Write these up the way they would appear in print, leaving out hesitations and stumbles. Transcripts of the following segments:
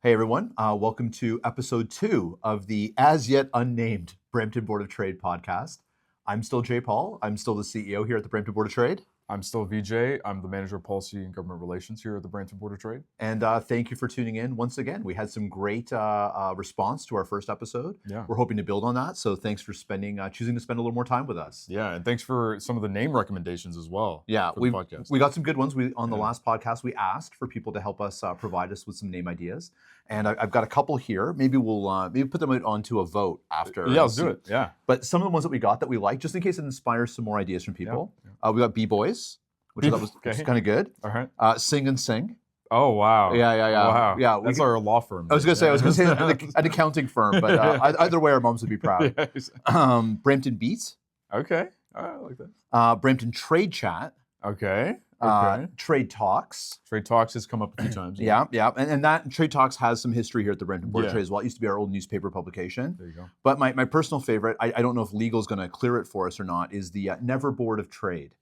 Hey everyone, welcome to episode 2 of the as yet unnamed Brampton Board of Trade podcast. I'm still Jaipaul. I'm still the CEO here at the Brampton Board of Trade. I'm still Vijay. I'm the Manager of Policy and Government Relations here at the Brampton Board of Trade. And thank you for tuning in once again. We had some great response to our first episode. Yeah. We're hoping to build on that. So thanks for choosing to spend a little more time with us. Yeah, and thanks for some of the name recommendations as well. Yeah, for the podcast. we got some good ones. On the last podcast, we asked for people to help us provide us with some name ideas. And I've got a couple here. Maybe we'll put them onto a vote after. Yeah, let's do it. Yeah. But some of the ones that we got that we like, just in case it inspires some more ideas from people. Yeah. We got B-Boys, which I thought was kind of good. All right. Sing and Sing. Oh, wow. Yeah. Wow. Yeah, That's our law firm. I was going to say an accounting firm, but either way, our moms would be proud. Yes. Brampton Beat. Okay. All right, I like that. Brampton Trade Chat. Okay. Trade Talks. Trade Talks has come up a few times. Yeah. And that Trade Talks has some history here at the Brampton Board of Yeah. Trade as well. It used to be our old newspaper publication. There you go. But my personal favorite, I don't know if legal is going to clear it for us or not, is the Never Board of Trade,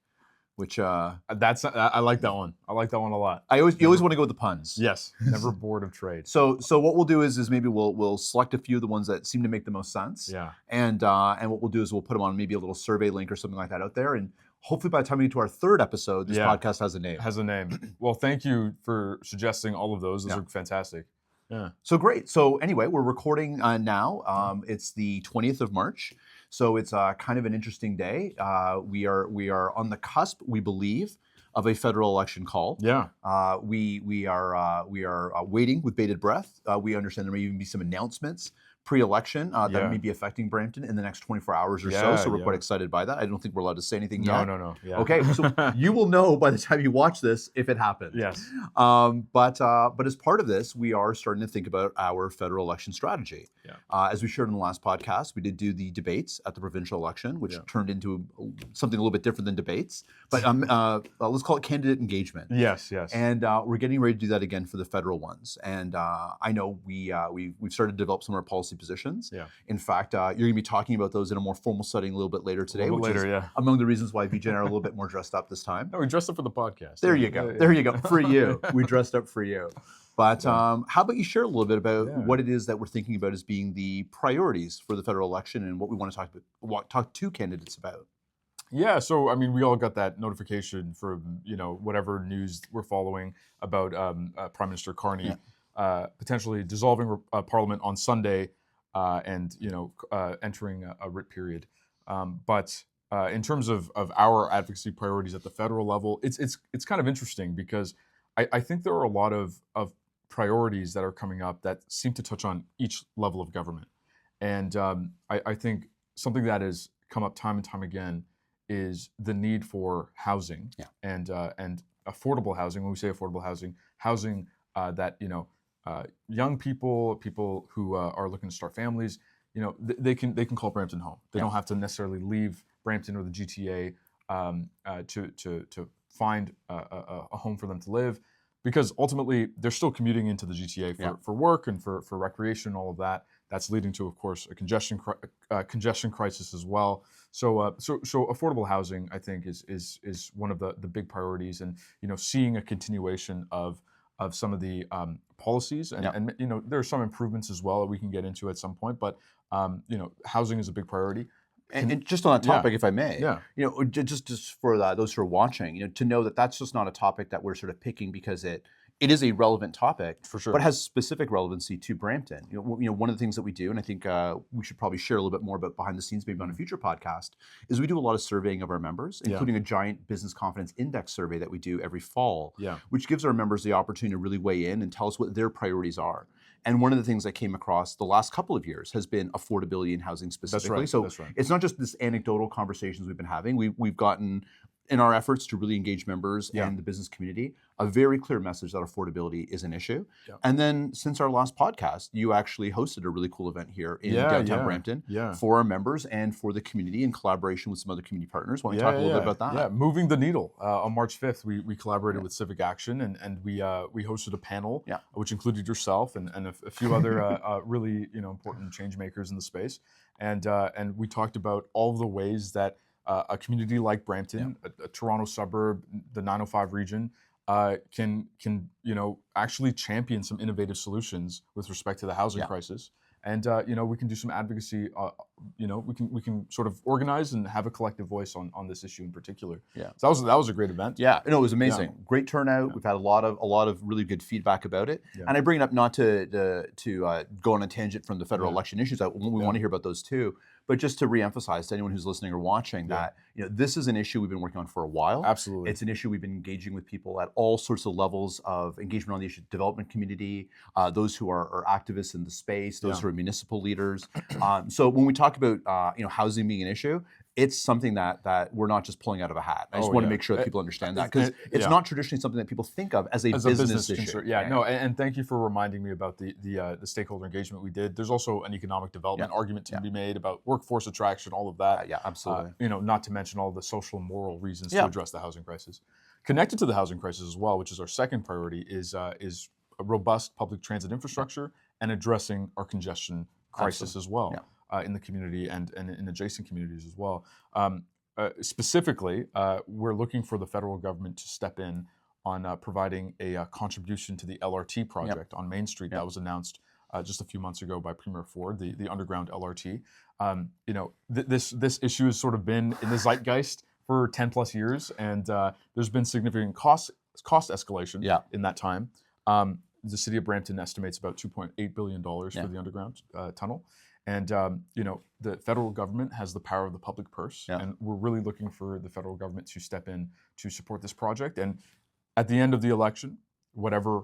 which I like that one. I like that one a lot. you always want to go with the puns. Yes. Never Board of Trade. So what we'll do is maybe we'll select a few of the ones that seem to make the most sense. Yeah. And what we'll do is we'll put them on maybe a little survey link or something like that out there, and hopefully by the time we get to our third episode, this podcast has a name. Has a name. Well, thank you for suggesting all of those. Those are fantastic. Yeah. So great. So anyway, we're recording now. It's the 20th of March. So it's kind of an interesting day. We are on the cusp, we believe, of a federal election call. Yeah. We are waiting with bated breath. We understand there may even be some announcements pre-election that may be affecting Brampton in the next 24 hours or so. So we're quite excited by that. I don't think we're allowed to say anything yet. No. Yeah. Okay, so you will know by the time you watch this if it happens. Yes. But as part of this, we are starting to think about our federal election strategy. Yeah. As we shared in the last podcast, we did do the debates at the provincial election, which turned into something a little bit different than debates. But let's call it candidate engagement. Yes. And we're getting ready to do that again for the federal ones. And I know we've started to develop some of our policy positions. Yeah. In fact, you're going to be talking about those in a more formal setting a little bit later today, which is among the reasons why Vijay and I are a little bit more dressed up this time. No, we dressed up for the podcast. There you go. There you go. For you. We dressed up for you. But how about you share a little bit about what it is that we're thinking about as being the priorities for the federal election and what we want to talk to candidates about? Yeah, so I mean, we all got that notification from whatever news we're following about Prime Minister Carney potentially dissolving Parliament on Sunday and entering a writ period. But in terms of our advocacy priorities at the federal level, it's kind of interesting because I think there are a lot of priorities that are coming up that seem to touch on each level of government. And I think something that has come up time and time again is the need for housing and affordable housing. When we say affordable housing that young people who are looking to start families, they can call Brampton home. They don't have to necessarily leave Brampton or the GTA to find a home for them to live, because ultimately they're still commuting into the GTA for work and for recreation, all of that. That's leading to, of course, a congestion crisis as well. So affordable housing, I think, is one of the big priorities, and seeing a continuation of some of the policies, and there are some improvements as well that we can get into at some point. But housing is a big priority. And just on that topic, if I may, just for those who are watching, to know that that's just not a topic that we're sort of picking because it is a relevant topic, for sure, but has specific relevancy to Brampton. One of the things that we do, and I think we should probably share a little bit more about behind the scenes, maybe on a future podcast, is we do a lot of surveying of our members, including a giant business confidence index survey that we do every fall, which gives our members the opportunity to really weigh in and tell us what their priorities are. And one of the things I came across the last couple of years has been affordability in housing specifically. That's right. It's not just this anecdotal conversations we've been having. We've gotten, in our efforts to really engage members and the business community, a very clear message that affordability is an issue. And then since our last podcast, you actually hosted a really cool event here in downtown Brampton for our members and for the community in collaboration with some other community partners. Why don't you talk a little bit about that? Yeah, moving the needle. On March 5th, we collaborated with Civic Action, and we hosted a panel, which included yourself and a few other really important change makers in the space. And we talked about all of the ways that a community like Brampton, a Toronto suburb, the 905 region, can actually champion some innovative solutions with respect to the housing crisis. And we can do some advocacy. We can sort of organize and have a collective voice on this issue in particular. Yeah. So that was a great event. Yeah. No, it was amazing. Yeah. Great turnout. Yeah. We've had a lot of really good feedback about it. Yeah. And I bring it up not to go on a tangent from the federal election issues. We want to hear about those too. But just to reemphasize to anyone who's listening or watching that this is an issue we've been working on for a while. Absolutely. It's an issue we've been engaging with people at all sorts of levels of engagement on the issue, development community, those who are activists in the space, those who are municipal leaders. So when we talk about housing being an issue, it's something that we're not just pulling out of a hat. I just want to make sure that people understand that, because it's not traditionally something that people think of as a business issue. And thank you for reminding me about the stakeholder engagement we did. There's also an economic development argument to be made about workforce attraction, all of that. Yeah, absolutely. Not to mention all the social and moral reasons to address the housing crisis. Connected to the housing crisis as well, which is our second priority, is a robust public transit infrastructure and addressing our congestion crisis as well. In the community and in adjacent communities as well. Specifically, we're looking for the federal government to step in on providing a contribution to the LRT project on Main Street that was announced just a few months ago by Premier Ford, the underground LRT. This issue has sort of been in the zeitgeist for 10 plus years, and there's been significant cost escalation in that time. The city of Brampton estimates about $2.8 billion for the underground tunnel. And the federal government has the power of the public purse, and we're really looking for the federal government to step in to support this project. And at the end of the election, whatever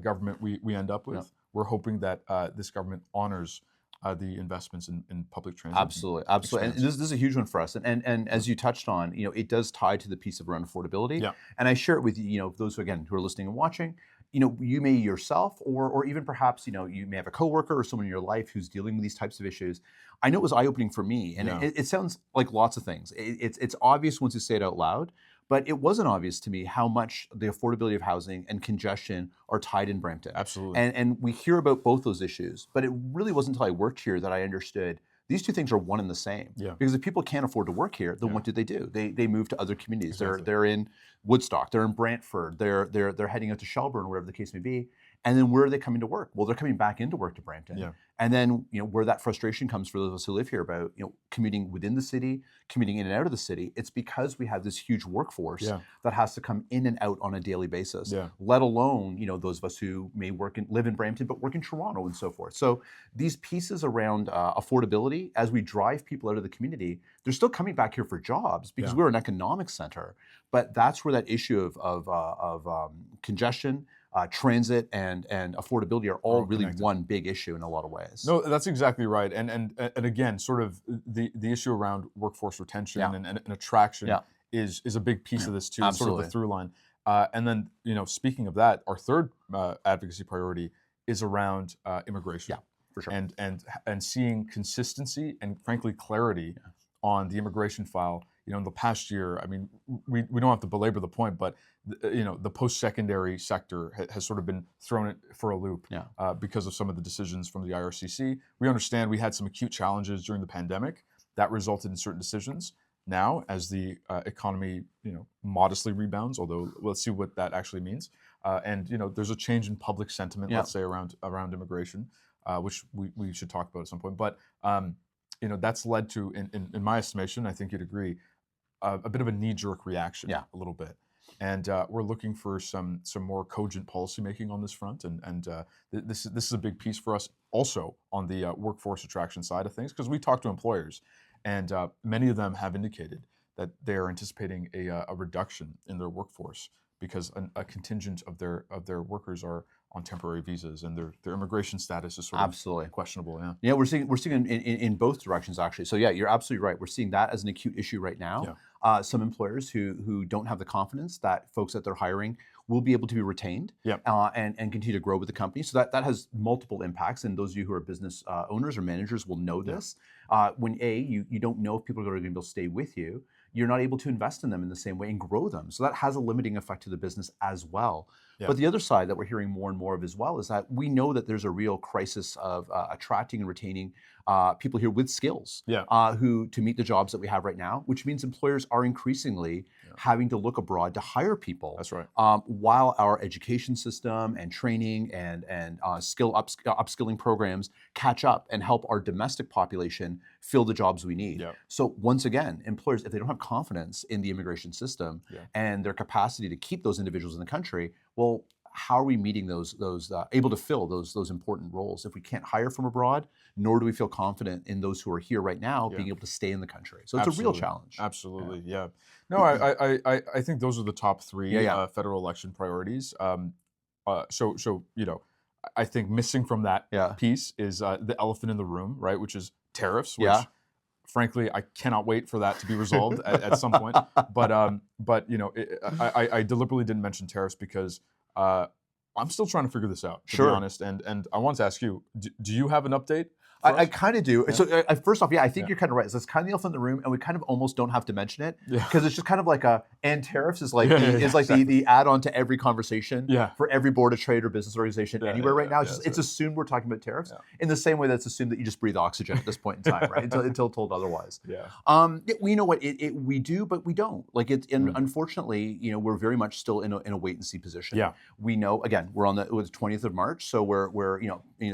government we end up with, we're hoping that this government honors the investments in public transit. Absolutely. And this is a huge one for us. And as you touched on, it does tie to the piece of around affordability. Yeah. And I share it with those who are listening and watching. You may yourself, or even perhaps, you may have a coworker or someone in your life who's dealing with these types of issues. I know it was eye-opening for me, and it sounds like lots of things. It's obvious once you say it out loud, but it wasn't obvious to me how much the affordability of housing and congestion are tied in Brampton. Absolutely. And we hear about both those issues, but it really wasn't until I worked here that I understood these two things are one and the same. Yeah. Because if people can't afford to work here, then what do? They move to other communities. Exactly. They're in Woodstock, they're in Brantford, they're heading out to Shelburne, wherever the case may be. And then where are they coming to work? Well, they're coming back into work to Brampton. Yeah. And then where that frustration comes for those of us who live here about commuting within the city, commuting in and out of the city, it's because we have this huge workforce that has to come in and out on a daily basis. Yeah. Let alone those of us who may live in Brampton but work in Toronto and so forth. So these pieces around affordability, as we drive people out of the community, they're still coming back here for jobs because we're an economic center. But that's where that issue of congestion, transit and affordability are all really connected. One big issue in a lot of ways. No, that's exactly right. And again, sort of the issue around workforce retention and attraction is a big piece of this too. It's sort of the through line. And then, speaking of that, our third advocacy priority is around immigration. Yeah, for sure. And seeing consistency and frankly clarity on the immigration file. In the past year, I mean, we don't have to belabor the point, but the post-secondary sector has sort of been thrown for a loop because of some of the decisions from the IRCC. We understand we had some acute challenges during the pandemic that resulted in certain decisions. Now, as the economy, modestly rebounds, although let's see what that actually means. And there's a change in public sentiment, let's say, around immigration, which we should talk about at some point. But that's led to, in my estimation, I think you'd agree, a bit of a knee-jerk reaction, a little bit, and we're looking for some more cogent policymaking on this front, and this is a big piece for us also on the workforce attraction side of things, because we talk to employers, and many of them have indicated that they are anticipating a reduction in their workforce because a contingent of their workers are on temporary visas, and their immigration status is sort of questionable. Yeah, we're seeing in both directions actually. So yeah, you're absolutely right. We're seeing that as an acute issue right now. Yeah. Some employers who don't have the confidence that folks that they're hiring will be able to be retained and continue to grow with the company. So that has multiple impacts, and those of you who are business owners or managers will know this. When you don't know if people are going to be able to stay with you, you're not able to invest in them in the same way and grow them. So that has a limiting effect to the business as well. Yeah. But the other side that we're hearing more and more of as well is that we know that there's a real crisis of attracting and retaining people here with skills to meet the jobs that we have right now, which means employers are increasingly having to look abroad to hire people. That's right. While our education system and training and upskilling programs catch up and help our domestic population fill the jobs we need. Yeah. So once again, employers, if they don't have confidence in the immigration system and their capacity to keep those individuals in the country, well, how are we meeting those able to fill those important roles if we can't hire from abroad, nor do we feel confident in those who are here right now being able to stay in the country? So it's a real challenge. Absolutely, yeah. No, I think those are the top three federal election priorities. So I think missing from that piece is the elephant in the room, right? Which is tariffs. Which, frankly, I cannot wait for that to be resolved at some point. But I deliberately didn't mention tariffs because I'm still trying to figure this out, to be honest. And I want to ask you, do you have an update? I kind of do. Yeah. So first off, I think you're kind of right. So it's kind of the elephant in the room, and we kind of almost don't have to mention it because it's just kind of like and tariffs is like the add-on to every conversation for every board of trade or business organization anywhere right now. It's assumed we're talking about tariffs in the same way that's assumed that you just breathe oxygen at this point in time, right? until told otherwise. You know what? We do, but we don't. Like unfortunately, we're very much still in a wait and see position. We know, again, we're on the 20th of March, so we're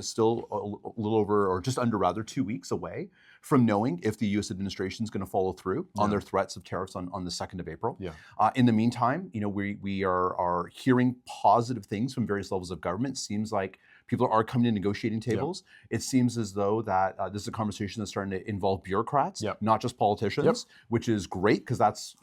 still a little over or just under rather 2 weeks away from knowing if the U.S. administration is going to follow through on their threats of tariffs on the 2nd of April. In the meantime, we are hearing positive things from various levels of government. Seems like people are coming to negotiating tables. It seems as though that this is a conversation that's starting to involve bureaucrats, not just politicians, which is great because that's,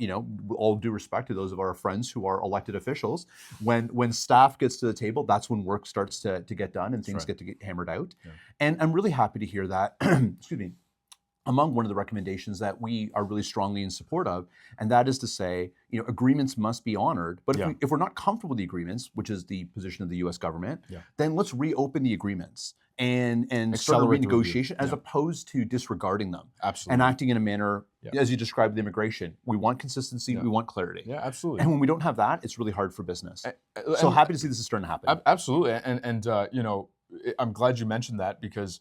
all due respect to those of our friends who are elected officials. When staff gets to the table, that's when work starts to get done and things get to get hammered out. And I'm really happy to hear that, excuse me, among one of the recommendations that we are really strongly in support of, and that is to say, agreements must be honored. But if we're not comfortable with the agreements, which is the position of the U.S. government, then let's reopen the agreements and start a renegotiation as opposed to disregarding them. Absolutely. And acting in a manner, as you described with immigration. We want consistency, we want clarity. Yeah, absolutely. And when we don't have that, it's really hard for business. So happy to see this is starting to happen. Absolutely. And I'm glad you mentioned that because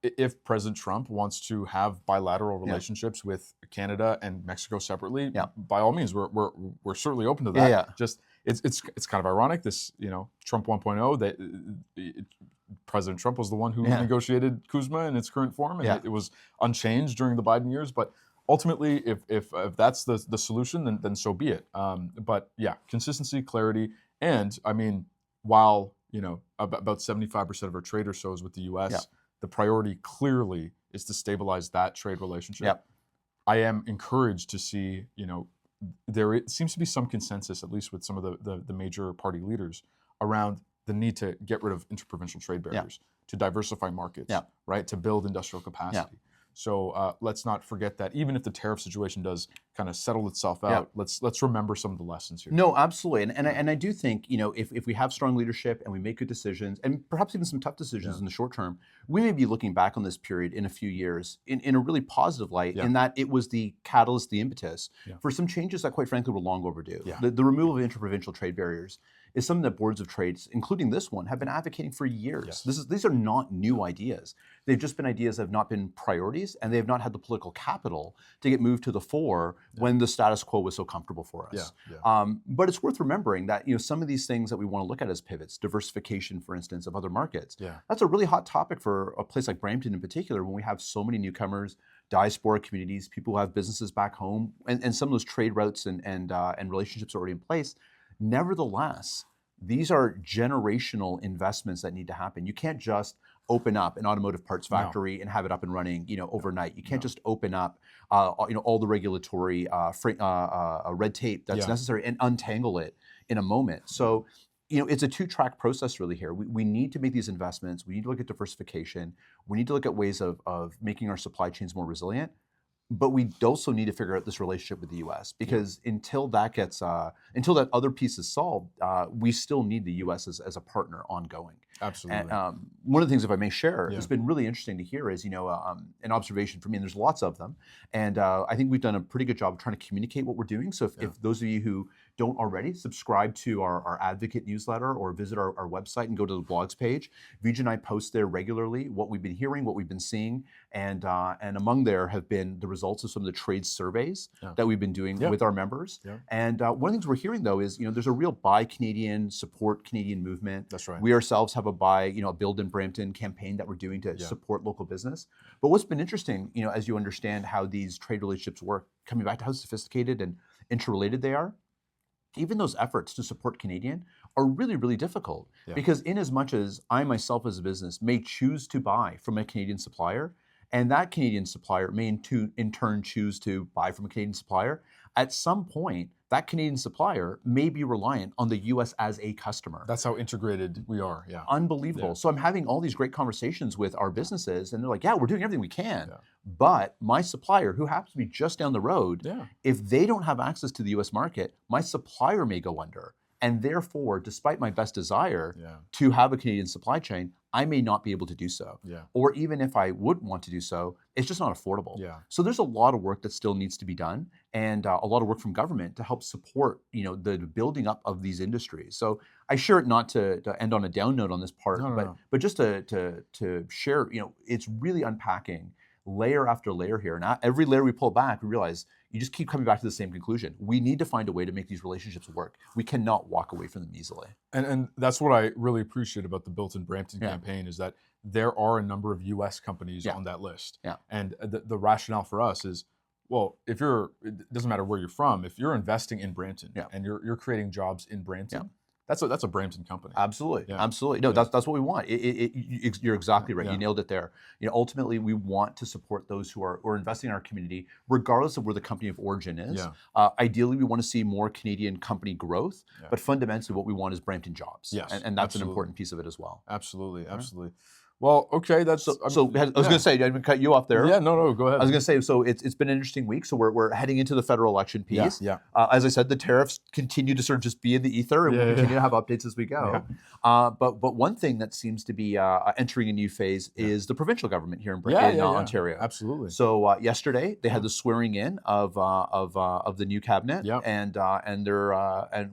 if President Trump wants to have bilateral relationships with Canada and Mexico separately, by all means, we're certainly open to that. Just it's kind of ironic. This Trump 1.0 that President Trump was the one who negotiated CUSMA in its current form, and it was unchanged during the Biden years. But ultimately, if that's the solution, then so be it. But consistency, clarity, and I mean, while about 75% of our trade or so is with the U.S. The priority clearly is to stabilize that trade relationship. I am encouraged to see, there seems to be some consensus, at least with some of the major party leaders, around the need to get rid of interprovincial trade barriers, to diversify markets, right, to build industrial capacity. So let's not forget that even if the tariff situation does kind of settle itself out, let's remember some of the lessons here. No, absolutely. And I do think, if we have strong leadership and we make good decisions and perhaps even some tough decisions in the short term, we may be looking back on this period in a few years in a really positive light in that it was the catalyst, the impetus for some changes that quite frankly were long overdue. The removal of interprovincial trade barriers is something that boards of trades, including this one, have been advocating for years. These are not new ideas. They've just been ideas that have not been priorities, and they have not had the political capital to get moved to the fore when the status quo was so comfortable for us. But it's worth remembering that some of these things that we want to look at as pivots, diversification, for instance, of other markets, that's a really hot topic for a place like Brampton in particular, when we have so many newcomers, diaspora communities, people who have businesses back home, and some of those trade routes and relationships already in place. Nevertheless, these are generational investments that need to happen. You can't just open up an automotive parts factory and have it up and running, overnight. You can't just open up, all the regulatory red tape that's necessary and untangle it in a moment. So, it's a two-track process really here. We need to make these investments. We need to look at diversification. We need to look at ways of making our supply chains more resilient. But we also need to figure out this relationship with the U.S. because until that other piece is solved, we still need the U.S. as a partner ongoing. Absolutely. And one of the things, if I may share, it's been really interesting to hear is, an observation for me, and there's lots of them. And I think we've done a pretty good job of trying to communicate what we're doing. So if those of you who don't already, subscribe to our advocate newsletter or visit our website and go to the blogs page. Vijay and I post there regularly what we've been hearing, what we've been seeing, and among there have been the results of some of the trade surveys that we've been doing with our members. And one of the things we're hearing though is, there's a real buy Canadian, support Canadian movement. That's right. We ourselves have a buy, a Build in Brampton campaign that we're doing to support local business. But what's been interesting, as you understand how these trade relationships work, coming back to how sophisticated and interrelated they are, even those efforts to support Canadian are really, really difficult. Because in as much as I myself as a business may choose to buy from a Canadian supplier, and that Canadian supplier may in turn choose to buy from a Canadian supplier, at some point, that Canadian supplier may be reliant on the US as a customer. That's how integrated we are, Unbelievable. So I'm having all these great conversations with our businesses, and they're like, we're doing everything we can. But my supplier, who happens to be just down the road, if they don't have access to the US market, my supplier may go under. And therefore, despite my best desire to have a Canadian supply chain, I may not be able to do so. Or even if I would want to do so, it's just not affordable. So there's a lot of work that still needs to be done, and a lot of work from government to help support, the building up of these industries. So I share it not to end on a down note on this part, but just to share, it's really unpacking layer after layer here. And every layer we pull back, we realize you just keep coming back to the same conclusion. We need to find a way to make these relationships work. We cannot walk away from them easily. And that's what I really appreciate about the Built in Brampton campaign is that there are a number of US companies on that list. And the rationale for us is, well, it doesn't matter where you're from, if you're investing in Brampton and you're creating jobs in Brampton, that's a Brampton company. Absolutely, absolutely. No, that's what we want. You're exactly right. You nailed it there. Ultimately, we want to support those who are investing in our community, regardless of where the company of origin is. Ideally, we want to see more Canadian company growth, but fundamentally, what we want is Brampton jobs. And that's an important piece of it as well. Absolutely, absolutely. Well, okay, that's so. I was going to say, I didn't cut you off there. Yeah, no, go ahead. I was going to say, so it's been an interesting week. So we're heading into the federal election piece. As I said, the tariffs continue to sort of just be in the ether, and we'll continue to have updates as we go. But one thing that seems to be entering a new phase is the provincial government here in Ontario. Absolutely. So yesterday they had the swearing in of the new cabinet, and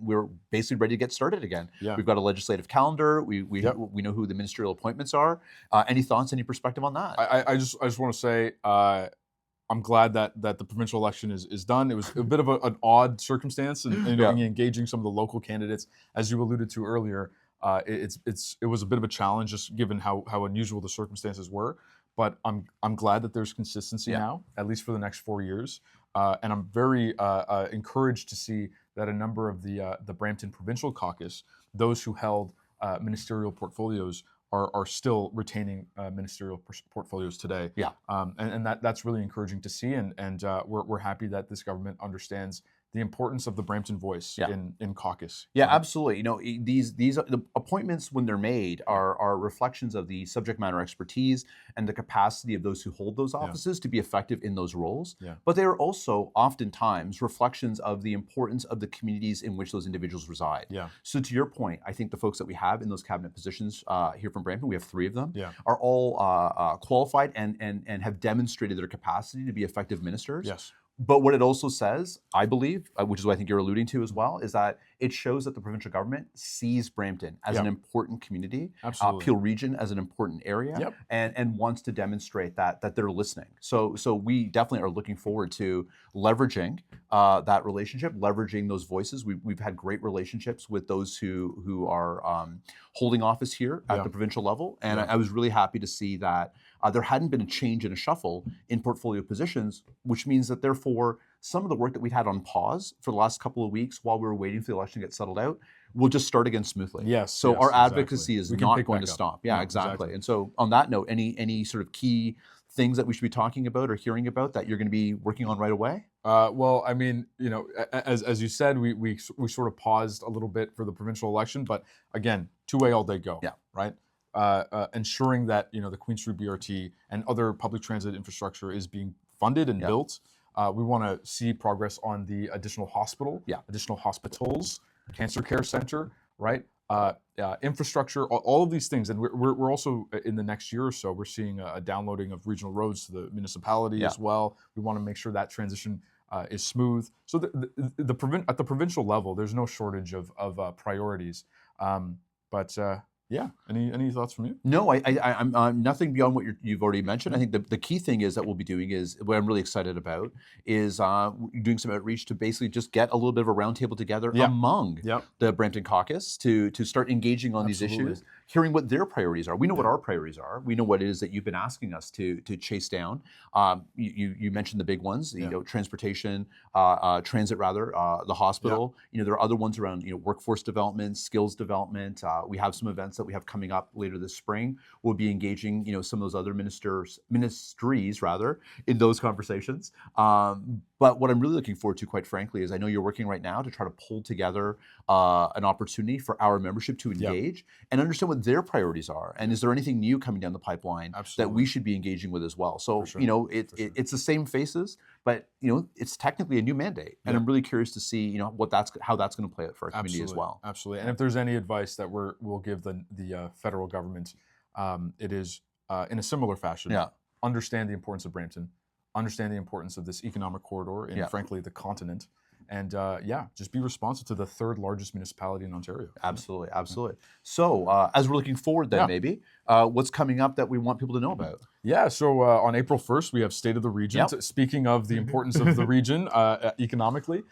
we're basically ready to get started again. We've got a legislative calendar. We know who the ministerial appointments are. Any thoughts, any perspective on that? I just want to say I'm glad that the provincial election is done. It was a bit of an odd circumstance, and engaging some of the local candidates, as you alluded to earlier. It was a bit of a challenge, just given how unusual the circumstances were. But I'm glad that there's consistency now, at least for the next 4 years. And I'm very encouraged to see that a number of the Brampton Provincial Caucus, those who held ministerial portfolios, are still retaining ministerial portfolios today. And that's really encouraging to see. And we're happy that this government understands the importance of the Brampton voice in caucus. Absolutely. These the appointments, when they're made, are reflections of the subject matter expertise and the capacity of those who hold those offices to be effective in those roles. But they are also oftentimes reflections of the importance of the communities in which those individuals reside. So to your point, I think the folks that we have in those cabinet positions here from Brampton, we have 3 of them, are all qualified and have demonstrated their capacity to be effective ministers. But what it also says, I believe, which is what I think you're alluding to as well, is that it shows that the provincial government sees Brampton as an important community, Peel Region as an important area, and wants to demonstrate that they're listening. So we definitely are looking forward to leveraging that relationship, leveraging those voices. We've had great relationships with those who are holding office here at the provincial level, and I was really happy to see that there hadn't been a change and a shuffle in portfolio positions, which means that therefore some of the work that we had on pause for the last couple of weeks while we were waiting for the election to get settled out will just start again smoothly. So our advocacy is not going to stop. Exactly. And so on that note, any sort of key things that we should be talking about or hearing about that you're going to be working on right away? Well, I mean, as you said, we sort of paused a little bit for the provincial election, but again, two-way all day go, right? Ensuring that the Queen Street BRT and other public transit infrastructure is being funded and built. We want to see progress on the additional hospital, additional hospitals, cancer care center, right? Infrastructure, all of these things. And we're also, in the next year or so, we're seeing a downloading of regional roads to the municipality as well. We want to make sure that transition is smooth. So at the provincial level, there's no shortage of priorities. Yeah, any thoughts from you? No, I'm nothing beyond what you've already mentioned. I think the key thing is that we'll be doing is what I'm really excited about is doing some outreach to basically just get a little bit of a roundtable together among the Brampton caucus to start engaging on these issues, hearing what their priorities are. We know what our priorities are. We know what it is that you've been asking us to chase down. You mentioned the big ones, you know, transportation, transit rather, the hospital. You know, there are other ones around, you know, workforce development, skills development. We have some events that we have coming up later this spring. We'll be engaging, you know, some of those other ministries rather in those conversations. But what I'm really looking forward to, quite frankly, is I know you're working right now to try to pull together an opportunity for our membership to engage and understand what their priorities are. And is there anything new coming down the pipeline that we should be engaging with as well? So, you know, it's the same faces, but, you know, it's technically a new mandate. And I'm really curious to see, you know, how that's going to play out for our community as well. Absolutely. And if there's any advice that we'll give the federal government, it is in a similar fashion. Understand the importance of Brampton, understand the importance of this economic corridor and frankly the continent, and just be responsive to the third largest municipality in Ontario. Absolutely, absolutely. So as we're looking forward then maybe, what's coming up that we want people to know about? Yeah, so on April 1st, we have State of the Region. Speaking of the importance of the region economically,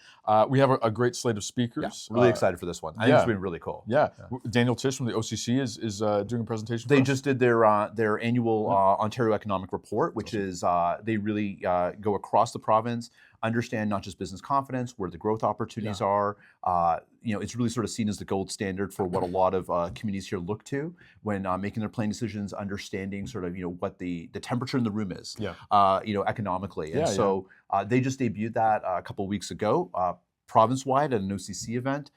we have a great slate of speakers. Really excited for this one. I think it's been really cool. Daniel Tish from the OCC is doing a presentation. They just did their annual Ontario Economic Report, which is they really go across the province, understand not just business confidence, where the growth opportunities are. You know, it's really sort of seen as the gold standard for what a lot of communities here look to when making their planning decisions, understanding sort of, you know, what the temperature in the room is, you know, economically. And so they just debuted that a couple of weeks ago. Province-wide at an OCC event.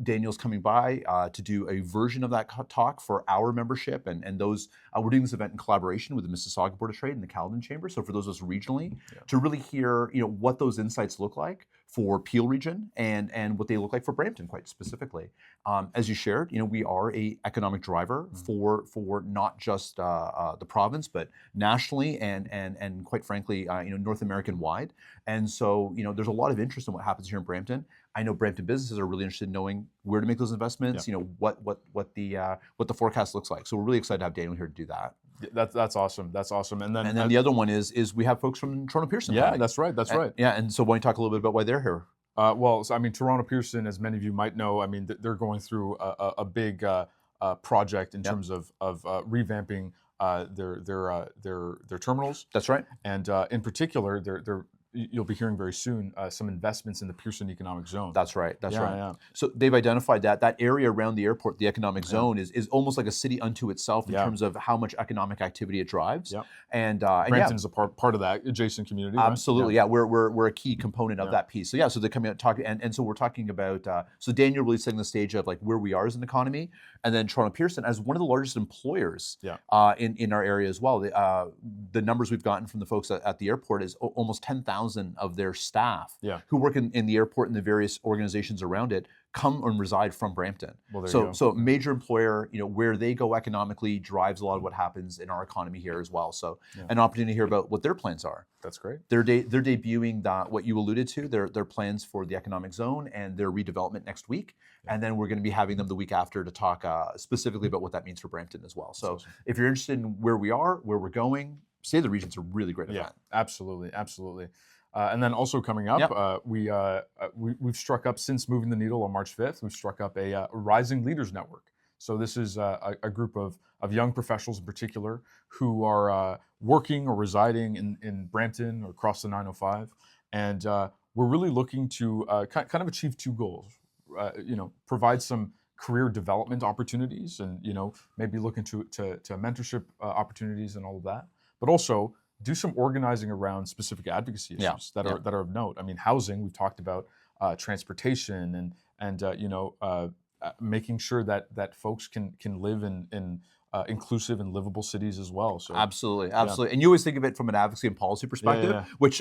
Daniel's coming by to do a version of that talk for our membership, and those we're doing this event in collaboration with the Mississauga Board of Trade and the Caledon Chamber. So for those of us regionally, to really hear, you know, what those insights look like for Peel region and what they look like for Brampton, quite specifically. As you shared, you know, we are a economic driver for not just the province, but nationally and quite frankly, you know, North American wide. And so, you know, there's a lot of interest in what happens here in Brampton. I know Brampton businesses are really interested in knowing where to make those investments. You know, what the forecast looks like. So we're really excited to have Daniel here to do that. That's awesome. That's awesome. And then the other one is we have folks from Toronto Pearson. Yeah, that's right. That's right. Yeah, and so why don't you talk a little bit about why they're here? Well, so, I mean, Toronto Pearson, as many of you might know, I mean, they're going through a big project in terms of revamping their terminals. That's right. And in particular, you'll be hearing very soon some investments in the Pearson Economic Zone. That's right. That's right. Yeah. So they've identified that area around the airport, the economic zone, is almost like a city unto itself in terms of how much economic activity it drives. And Brampton is a part of that adjacent community. Absolutely. Right? We're a key component of that piece. So so they're coming out talking, and so we're talking about. So Daniel really setting the stage of like where we are as an economy, and then Toronto Pearson as one of the largest employers in our area as well. The numbers we've gotten from the folks at the airport is almost 10,000 of their staff who work in the airport and the various organizations around it come and reside from Brampton. Well, so major employer, you know, where they go economically drives a lot of what happens in our economy here as well. So an opportunity to hear about what their plans are. That's great. They're debuting what you alluded to, their plans for the economic zone and their redevelopment next week. And then we're going to be having them the week after to talk specifically about what that means for Brampton as well. So if you're interested in where we are, where we're going, State of the Region's a really great event. Absolutely, absolutely. And then also coming up, we've struck up, since moving the needle on March 5th, we've struck up a Rising Leaders Network. So this is a group of young professionals in particular who are working or residing in Brampton or across the 905. And we're really looking to kind of achieve two goals. You know, provide some career development opportunities and, you know, maybe look into to mentorship opportunities and all of that. But also do some organizing around specific advocacy issues that are of note. I mean, housing, we've talked about transportation and you know, making sure that folks can live in inclusive and livable cities as well. So Absolutely. And you always think of it from an advocacy and policy perspective, which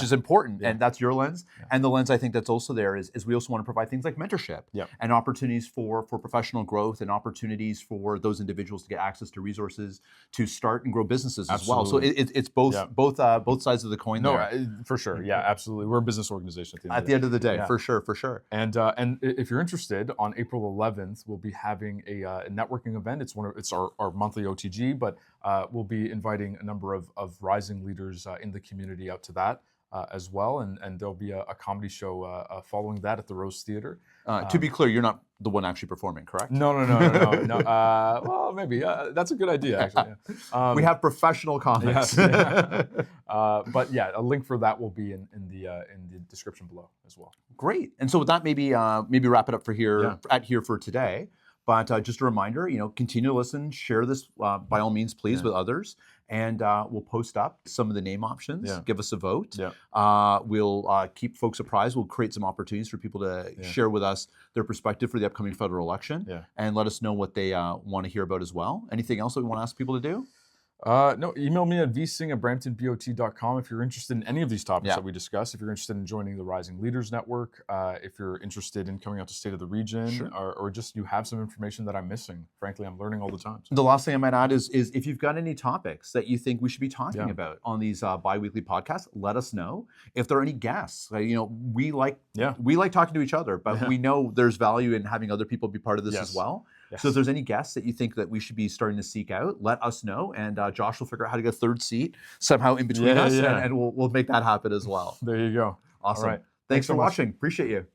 is important, and that's your lens. And the lens I think that's also there is we also want to provide things like mentorship and opportunities for professional growth and opportunities for those individuals to get access to resources to start and grow businesses as well. So it's both sides of the coin. For sure. Yeah, absolutely. We're a business organization at the end of the day. For sure. And if you're interested, on April 11th, we'll be having a networking event. It's our monthly OTG, but we'll be inviting a number of rising leaders in the community out to that as well. And there'll be a comedy show following that at the Rose Theatre. To be clear, you're not the one actually performing, correct? No. Well, maybe. That's a good idea, actually. We have professional comics. But yeah, a link for that will be in the description below as well. Great. And so with that, maybe wrap it up for today. But just a reminder, continue to listen, share this by all means, please, with others. And we'll post up some of the name options. Give us a vote. We'll keep folks apprised. We'll create some opportunities for people to share with us their perspective for the upcoming federal election and let us know what they want to hear about as well. Anything else that we want to ask people to do? No, email me at vsingh@bramptonbot.com if you're interested in any of these topics that we discussed. If you're interested in joining the Rising Leaders Network, if you're interested in coming out to State of the Region, or just you have some information that I'm missing. Frankly, I'm learning all the time. So. The last thing I might add is if you've got any topics that you think we should be talking about on these bi-weekly podcasts, let us know. If there are any guests, we like talking to each other, but we know there's value in having other people be part of this as well. Yes. So if there's any guests that you think that we should be starting to seek out, let us know, and Josh will figure out how to get a third seat somehow in between us, and we'll make that happen as well. There you go. Awesome. All right. Thanks for watching. Appreciate you.